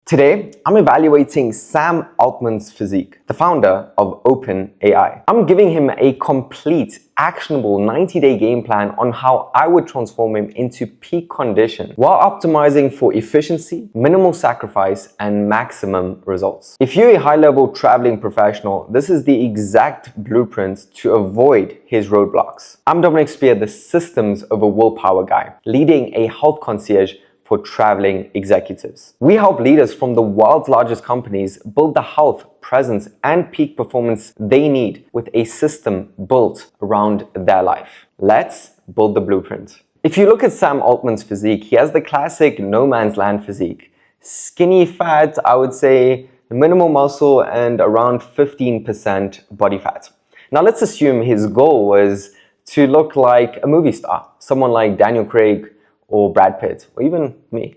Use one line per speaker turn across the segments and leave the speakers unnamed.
Today, I'm evaluating Sam Altman's Physique, the founder of OpenAI. I'm giving him a complete, actionable 90-day game plan on how I would transform him into peak condition while optimizing for efficiency, minimal sacrifice, and maximum results. If you're a high-level traveling professional, this is the exact blueprint to avoid his roadblocks. I'm Dominic Spear, the systems over willpower guy, leading a health concierge for traveling executives. We help leaders from the world's largest companies build the health, presence, and peak performance they need with a system built around their life. Let's build the blueprint. If you look at Sam Altman's physique, he has the classic no man's land physique. Skinny fat, I would say, minimal muscle, and around 15% body fat. Now let's assume his goal was to look like a movie star, someone like Daniel Craig, or Brad Pitt, or even me.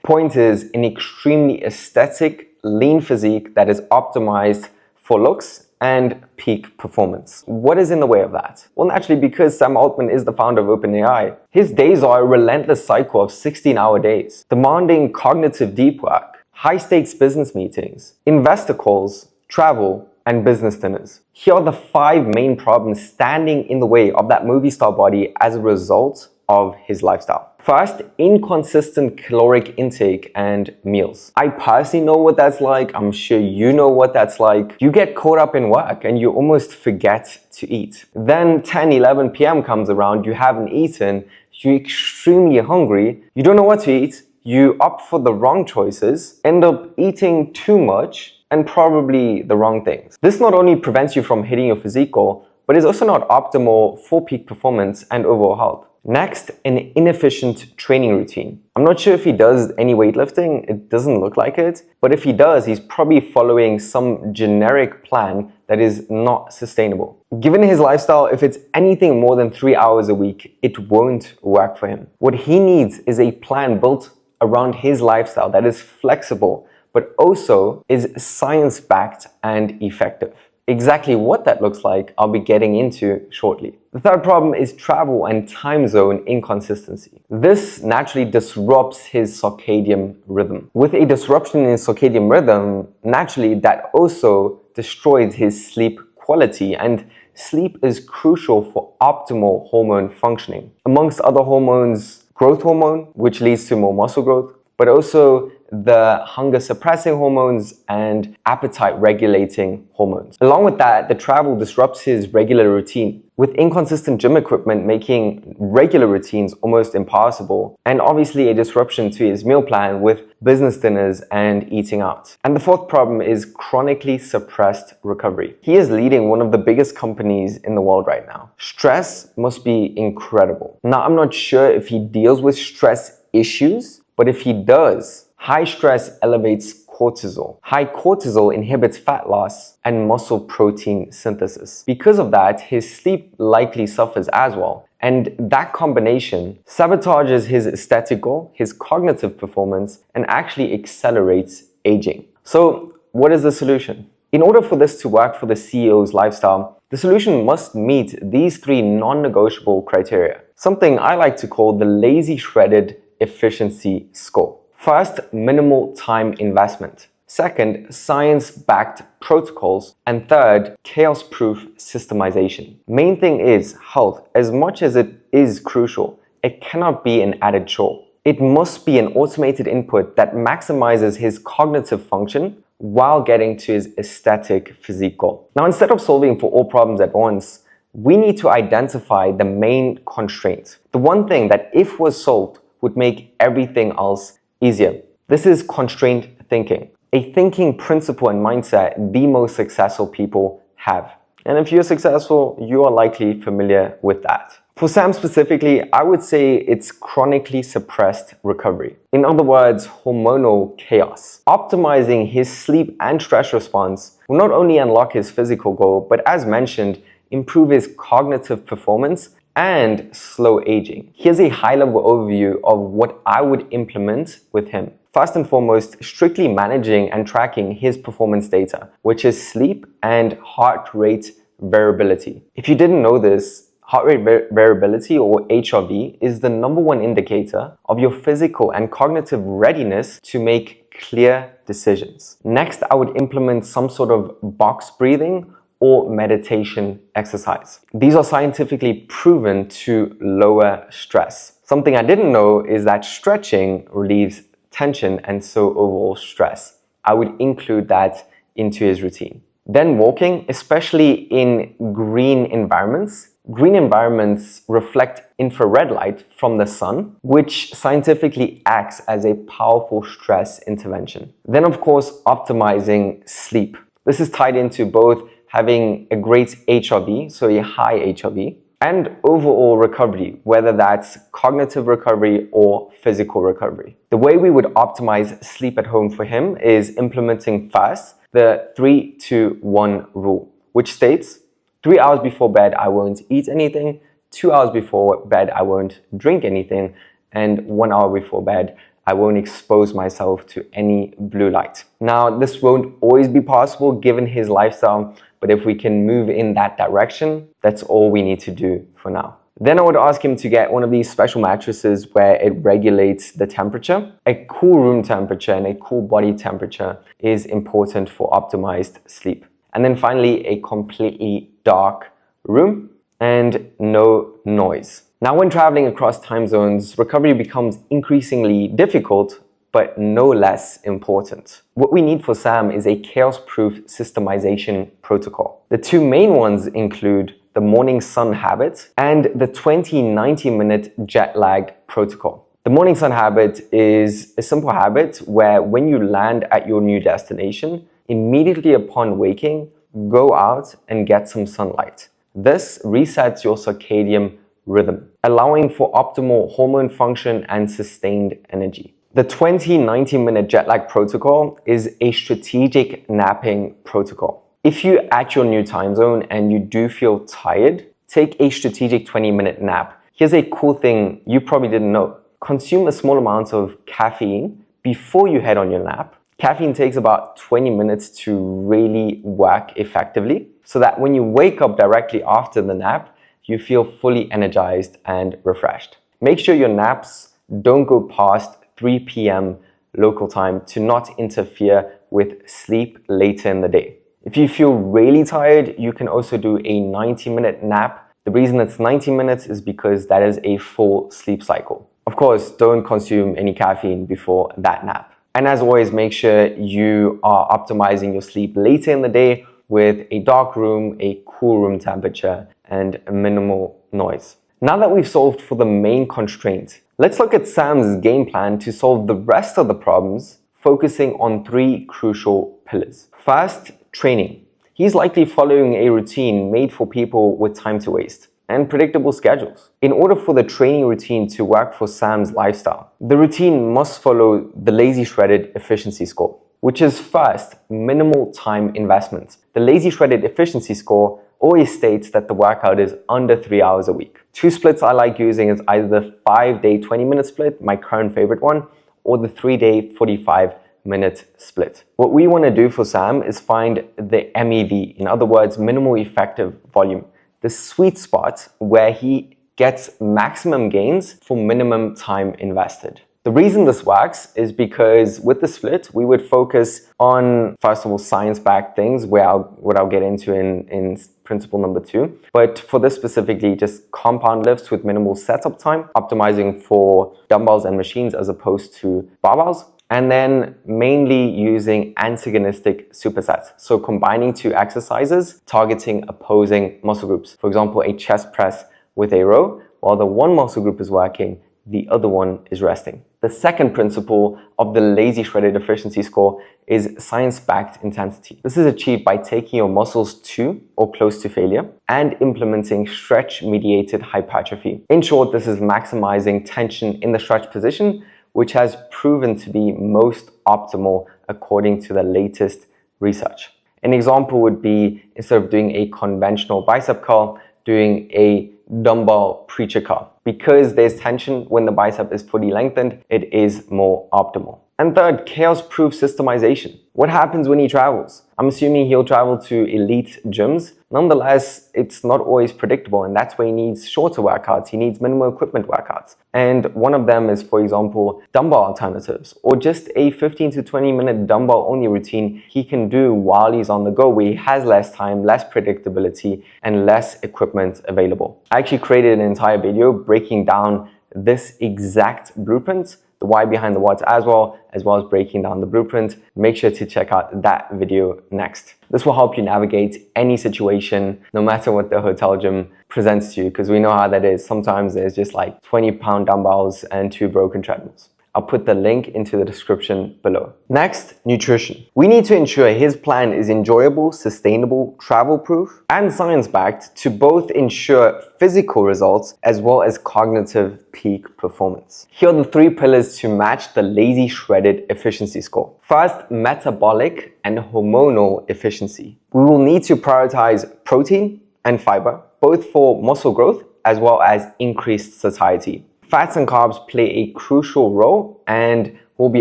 Point is, an extremely aesthetic, lean physique that is optimized for looks and peak performance. What is in the way of that? Well, naturally, because Sam Altman is the founder of OpenAI, his days are a relentless cycle of 16-hour days, demanding cognitive deep work, high-stakes business meetings, investor calls, travel, and business dinners. Here are the 5 main problems standing in the way of that movie star body as a result of his lifestyle. First, inconsistent caloric intake and meals. I personally know what that's like. I'm sure you know what that's like. You get caught up in work and you almost forget to eat. Then 10, 11 p.m. comes around, you haven't eaten, you're extremely hungry, you don't know what to eat, you opt for the wrong choices, end up eating too much and probably the wrong things. This not only prevents you from hitting your physique goal, but is also not optimal for peak performance and overall health. Next, an inefficient training routine. I'm not sure if he does any weightlifting, it doesn't look like it, but if he does, he's probably following some generic plan that is not sustainable. Given his lifestyle, if it's anything more than 3 hours a week, it won't work for him. What he needs is a plan built around his lifestyle that is flexible, but also is science-backed and effective. Exactly what that looks like, I'll be getting into shortly. The third problem is travel and time zone inconsistency. This naturally disrupts his circadian rhythm. With a disruption in his circadian rhythm, naturally that also destroys his sleep quality, and sleep is crucial for optimal hormone functioning. Amongst other hormones, growth hormone, which leads to more muscle growth, but also the hunger suppressing hormones and appetite regulating hormones. Along with that, the travel disrupts his regular routine, with inconsistent gym equipment making regular routines almost impossible, and obviously a disruption to his meal plan with business dinners and eating out. And the fourth problem is chronically suppressed recovery. He is leading one of the biggest companies in the world right now. Stress must be incredible. Now, I'm not sure if he deals with stress issues, but if he does, high stress elevates cortisol. High cortisol inhibits fat loss and muscle protein synthesis. Because of that, his sleep likely suffers as well. And that combination sabotages his aesthetic goal, his cognitive performance, and actually accelerates aging. So, what is the solution? In order for this to work for the CEO's lifestyle, the solution must meet these 3 non-negotiable criteria. Something I like to call the lazy shredded efficiency score. First, minimal time investment. Second, science-backed protocols. And third, chaos-proof systemization. Main thing is health. As much as it is crucial, it cannot be an added chore. It must be an automated input that maximizes his cognitive function while getting to his aesthetic physique goal. Now, instead of solving for all problems at once, we need to identify the main constraint. The one thing that, if was solved, would make everything else easier. This is constraint thinking, a thinking principle and mindset the most successful people have. And if you're successful, you are likely familiar with that. For Sam specifically, I would say it's chronically suppressed recovery. In other words, hormonal chaos. Optimizing his sleep and stress response will not only unlock his physical goal, but as mentioned, improve his cognitive performance and slow aging. Here's a high-level overview of what I would implement with him. First and foremost, strictly managing and tracking his performance data, which is sleep and heart rate variability. If you didn't know this, heart rate variability, or HRV, is the #1 indicator of your physical and cognitive readiness to make clear decisions. Next, I would implement some sort of box breathing or meditation exercise. These are scientifically proven to lower stress. Something I didn't know is that stretching relieves tension and so overall stress. I would include that into his routine. Then walking, especially in green environments. Green environments reflect infrared light from the sun, which scientifically acts as a powerful stress intervention. Then, of course, optimizing sleep. This is tied into both having a great HRV, so a high HRV, and overall recovery, whether that's cognitive recovery or physical recovery. The way we would optimize sleep at home for him is implementing first the 3-2-1 rule, which states 3 hours before bed, I won't eat anything, 2 hours before bed, I won't drink anything, and 1 hour before bed, I won't expose myself to any blue light. Now, this won't always be possible given his lifestyle, but if we can move in that direction, that's all we need to do for now. Then I would ask him to get one of these special mattresses where it regulates the temperature. A cool room temperature and a cool body temperature is important for optimized sleep. And then finally, a completely dark room and no noise. Now, when traveling across time zones, recovery becomes increasingly difficult, but no less important. What we need for Sam is a chaos-proof systemization protocol. The two main ones include the morning sun habit and the 20-90-minute jet lag protocol. The morning sun habit is a simple habit where when you land at your new destination, immediately upon waking, go out and get some sunlight. This resets your circadian rhythm, allowing for optimal hormone function and sustained energy. The 20-90-minute jet lag protocol is a strategic napping protocol. If you're at your new time zone and you do feel tired, take a strategic 20-minute nap. Here's a cool thing you probably didn't know. Consume a small amount of caffeine before you head on your nap. Caffeine takes about 20 minutes to really work effectively, so that when you wake up directly after the nap, you feel fully energized and refreshed. Make sure your naps don't go past 3 p.m. local time to not interfere with sleep later in the day. If you feel really tired, you can also do a 90-minute nap. The reason it's 90 minutes is because that is a full sleep cycle. Of course, don't consume any caffeine before that nap. And as always, make sure you are optimizing your sleep later in the day with a dark room, a cool room temperature, and minimal noise. Now that we've solved for the main constraint, let's look at Sam's game plan to solve the rest of the problems, focusing on 3 crucial pillars. First, training. He's likely following a routine made for people with time to waste and predictable schedules. In order for the training routine to work for Sam's lifestyle, the routine must follow the Lazy Shredded Efficiency Score, which is first, minimal time investment. The Lazy Shredded Efficiency Score always states that the workout is under 3 hours a week. 2 splits I like using is either the 5-day 20-minute split, my current favorite one, or the 3-day 45-minute split. What we want to do for Sam is find the MEV, in other words, minimal effective volume, the sweet spot where he gets maximum gains for minimum time invested. The reason this works is because with the split, we would focus on, first of all, science-backed things, what I'll get into in principle number 2. But for this specifically, just compound lifts with minimal setup time, optimizing for dumbbells and machines as opposed to barbells. And then mainly using antagonistic supersets. So combining 2 exercises, targeting opposing muscle groups. For example, a chest press with a row, while the one muscle group is working, the other one is resting. The second principle of the Lazy Shredded Efficiency Score is science-backed intensity. This is achieved by taking your muscles to or close to failure and implementing stretch-mediated hypertrophy. In short, this is maximizing tension in the stretch position, which has proven to be most optimal according to the latest research. An example would be, instead of doing a conventional bicep curl, doing a dumbbell preacher curl. Because there's tension when the bicep is fully lengthened, it is more optimal. And third, chaos-proof systemization. What happens when he travels? I'm assuming he'll travel to elite gyms. Nonetheless, it's not always predictable, and that's why he needs shorter workouts. He needs minimal equipment workouts. And one of them is, for example, dumbbell alternatives, or just a 15 to 20 minute dumbbell only routine he can do while he's on the go, where he has less time, less predictability, and less equipment available. I actually created an entire video breaking down this exact blueprint, the why behind the what, as well as breaking down the blueprint. Make sure to check out that video next. This will help you navigate any situation, no matter what the hotel gym presents to you, because we know how that is. Sometimes there's just like 20-pound dumbbells and 2 broken treadmills. I'll put the link into the description below. Next, nutrition. We need to ensure his plan is enjoyable, sustainable, travel-proof, and science-backed to both ensure physical results as well as cognitive peak performance. Here are the 3 pillars to match the lazy shredded efficiency score. First, metabolic and hormonal efficiency. We will need to prioritize protein and fiber, both for muscle growth as well as increased satiety. Fats and carbs play a crucial role and will be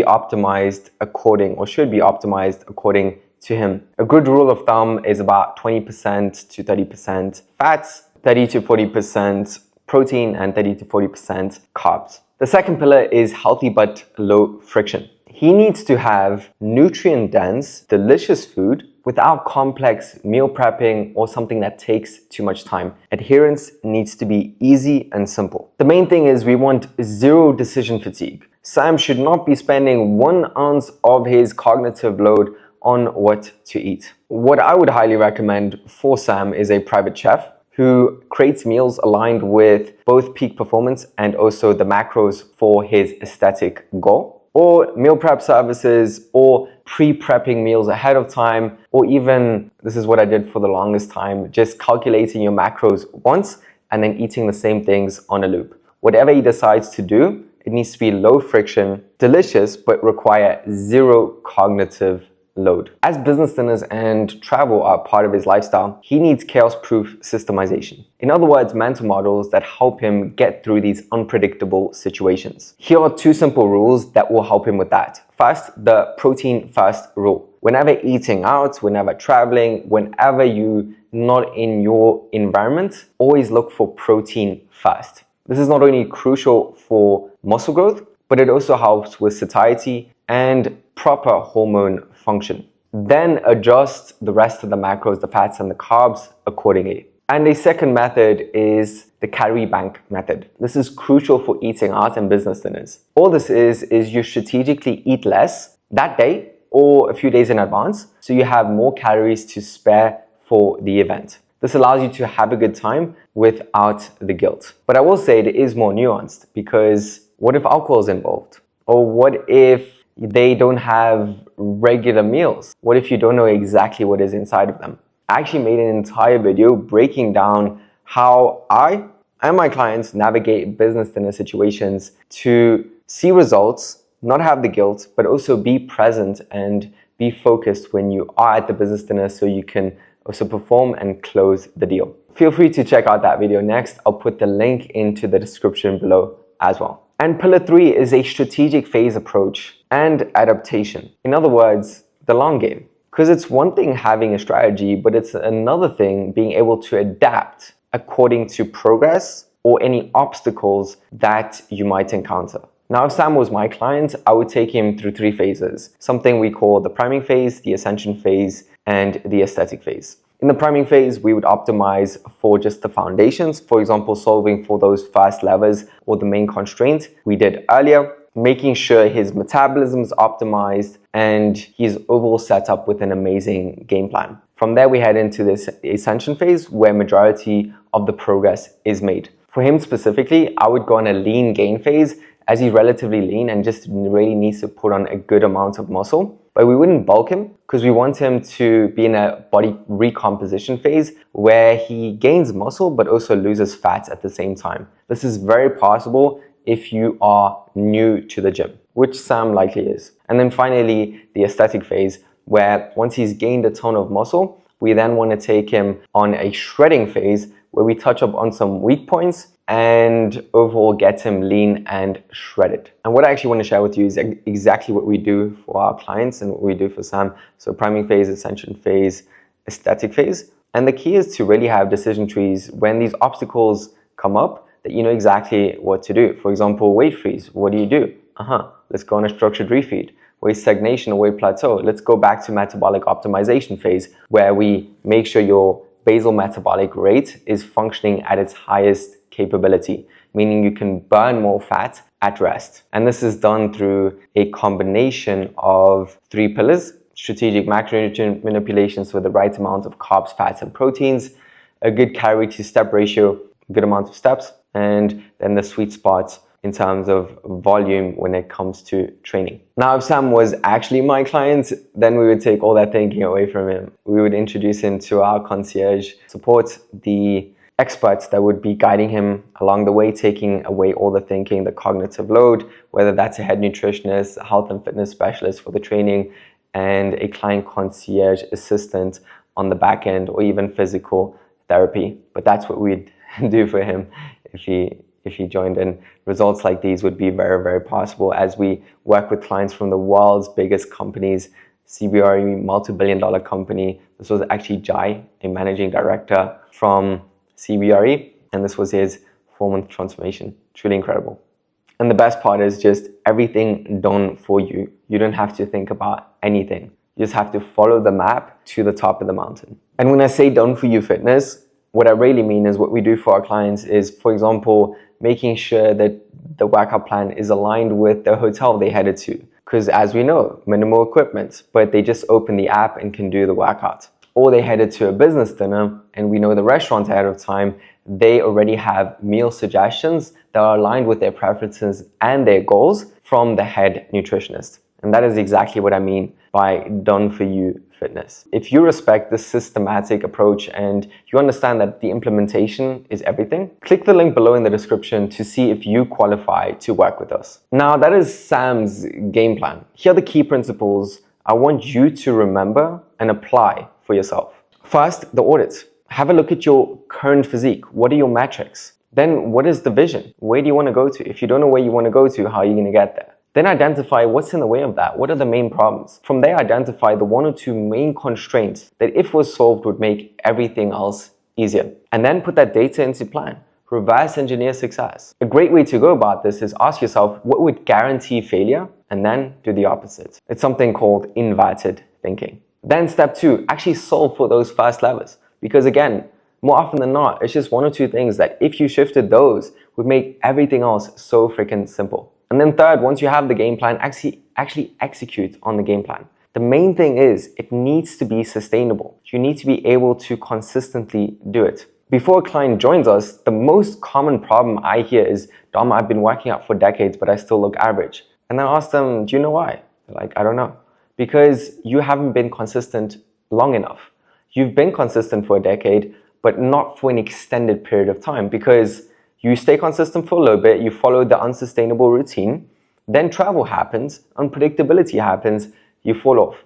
optimized according, or should be optimized according to him. A good rule of thumb is about 20% to 30% fats, 30 to 40% protein, and 30 to 40% carbs. The second pillar is healthy but low friction. He needs to have nutrient-dense, delicious food without complex meal prepping or something that takes too much time. Adherence needs to be easy and simple. The main thing is we want 0 decision fatigue. Sam should not be spending 1 ounce of his cognitive load on what to eat. What I would highly recommend for Sam is a private chef who creates meals aligned with both peak performance and also the macros for his aesthetic goal. Or meal prep services, or pre-prepping meals ahead of time, or even, this is what I did for the longest time, just calculating your macros once and then eating the same things on a loop. Whatever he decides to do, it needs to be low friction, delicious, but require 0 cognitive load. As business dinners and travel are part of his lifestyle, he needs chaos-proof systemization. In other words, mental models that help him get through these unpredictable situations. Here are 2 simple rules that will help him with that. First, the protein first rule. Whenever eating out, whenever traveling, whenever you're not in your environment, always look for protein first. This is not only crucial for muscle growth, but it also helps with satiety and proper hormone function. Then adjust the rest of the macros, the fats and the carbs accordingly. And a second method is the calorie bank method. This is crucial for eating out and business dinners. All this is you strategically eat less that day or a few days in advance, so you have more calories to spare for the event. This allows you to have a good time without the guilt. But I will say it is more nuanced, because what if alcohol is involved? Or what if they don't have regular meals? What if you don't know exactly what is inside of them? I actually made an entire video breaking down how I and my clients navigate business dinner situations to see results, not have the guilt, but also be present and be focused when you are at the business dinner, so you can also perform and close the deal. Feel free to check out that video next. I'll put the link into the description below as well. And pillar 3 is a strategic phase approach and adaptation. In other words, the long game. Because it's one thing having a strategy, but it's another thing being able to adapt according to progress or any obstacles that you might encounter. Now, if Sam was my client, I would take him through 3 phases. Something we call the priming phase, the ascension phase, and the aesthetic phase. In the priming phase, we would optimize for just the foundations. For example, solving for those first levers or the main constraint we did earlier, making sure his metabolism is optimized and he's overall set up with an amazing game plan. From there, we head into this ascension phase where majority of the progress is made. For him specifically, I would go on a lean gain phase, as he's relatively lean and just really needs to put on a good amount of muscle. But we wouldn't bulk him, because we want him to be in a body recomposition phase where he gains muscle but also loses fat at the same time. This is very possible if you are new to the gym, which Sam likely is. And then finally, the aesthetic phase, where once he's gained a ton of muscle, we then want to take him on a shredding phase where we touch up on some weak points and overall get him lean and shredded. And what I actually want to share with you is exactly what we do for our clients and what we do for Sam. So priming phase, ascension phase, aesthetic phase. And the key is to really have decision trees when these obstacles come up, that you know exactly what to do. For example, weight freeze, what do you do? Let's go on a structured refeed. Weight stagnation or weight plateau, let's go back to metabolic optimization phase, where we make sure your basal metabolic rate is functioning at its highest capability, meaning you can burn more fat at rest. And this is done through a combination of 3 pillars: strategic macronutrient manipulations with the right amount of carbs, fats, and proteins, a good calorie to step ratio, a good amount of steps, and then the sweet spot in terms of volume when it comes to training. Now, if Sam was actually my client, then we would take all that thinking away from him. We would introduce him to our concierge support, the experts that would be guiding him along the way, taking away all the thinking, the cognitive load, whether that's a head nutritionist, a health and fitness specialist for the training, and a client concierge assistant on the back end, or even physical therapy. But that's what we'd do for him if he joined in. Results like these would be very, very possible as we work with clients from the world's biggest companies. CBRE, multi-billion-dollar company. This was actually Jai, a managing director from CBRE, and this was his 4-month transformation. Truly incredible. And the best part is just everything done for you. You don't have to think about anything. You just have to follow the map to the top of the mountain. And when I say done for you fitness, what I really mean is what we do for our clients is, for example, making sure that the workout plan is aligned with the hotel they headed to. Because as we know, minimal equipment, but they just open the app and can do the workout. Or they headed to a business dinner and we know the restaurant ahead of time, they already have meal suggestions that are aligned with their preferences and their goals from the head nutritionist. And that is exactly what I mean by done for you fitness. If you respect this systematic approach and you understand that the implementation is everything, click the link below in the description to see if you qualify to work with us. Now, that is Sam's game plan. Here are the key principles I want you to remember and apply for yourself. First, the audit. Have a look at your current physique. What are your metrics? Then what is the vision? Where do you want to go to? If you don't know where you want to go to, how are you going to get there? Then identify what's in the way of that. What are the main problems? From there, identify the 1 or 2 main constraints that if was solved would make everything else easier. And then put that data into plan. Reverse engineer success. A great way to go about this is ask yourself what would guarantee failure, and then do the opposite. It's something called inverted thinking. Then step 2, actually solve for those first levers. Because again, more often than not, it's just 1 or 2 things that if you shifted those would make everything else so freaking simple. And then third, once you have the game plan, actually execute on the game plan. The main thing is it needs to be sustainable. You need to be able to consistently do it. Before a client joins us, the most common problem I hear is, Dom, I've been working out for decades, but I still look average. And then I ask them, do you know why? They're like, I don't know. Because you haven't been consistent long enough. You've been consistent for a decade, but not for an extended period of time, because you stay consistent for a little bit, you follow the unsustainable routine, then travel happens, unpredictability happens, you fall off.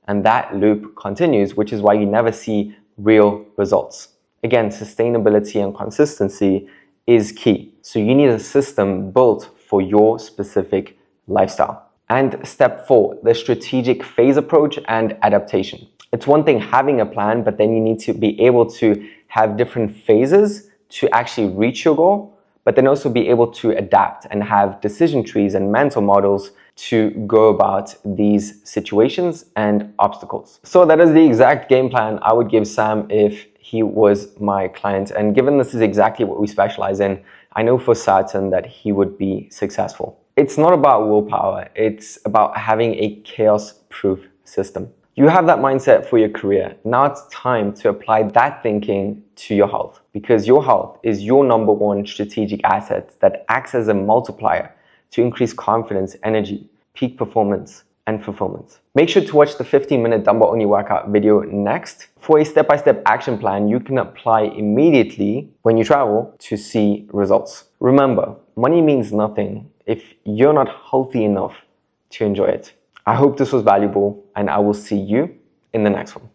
And that loop continues, which is why you never see real results. Again, sustainability and consistency is key. So you need a system built for your specific lifestyle. And step 4, the strategic phase approach and adaptation. It's one thing having a plan, but then you need to be able to have different phases to actually reach your goal, but then also be able to adapt and have decision trees and mental models to go about these situations and obstacles. So that is the exact game plan I would give Sam if he was my client. And given this is exactly what we specialize in, I know for certain that he would be successful. It's not about willpower, it's about having a chaos-proof system. You have that mindset for your career. Now it's time to apply that thinking to your health, because your health is your number 1 strategic asset that acts as a multiplier to increase confidence, energy, peak performance, and fulfillment. Make sure to watch the 15-minute dumbbell-only workout video next for a step-by-step action plan you can apply immediately when you travel to see results. Remember, money means nothing if you're not healthy enough to enjoy it. I hope this was valuable, and I will see you in the next one.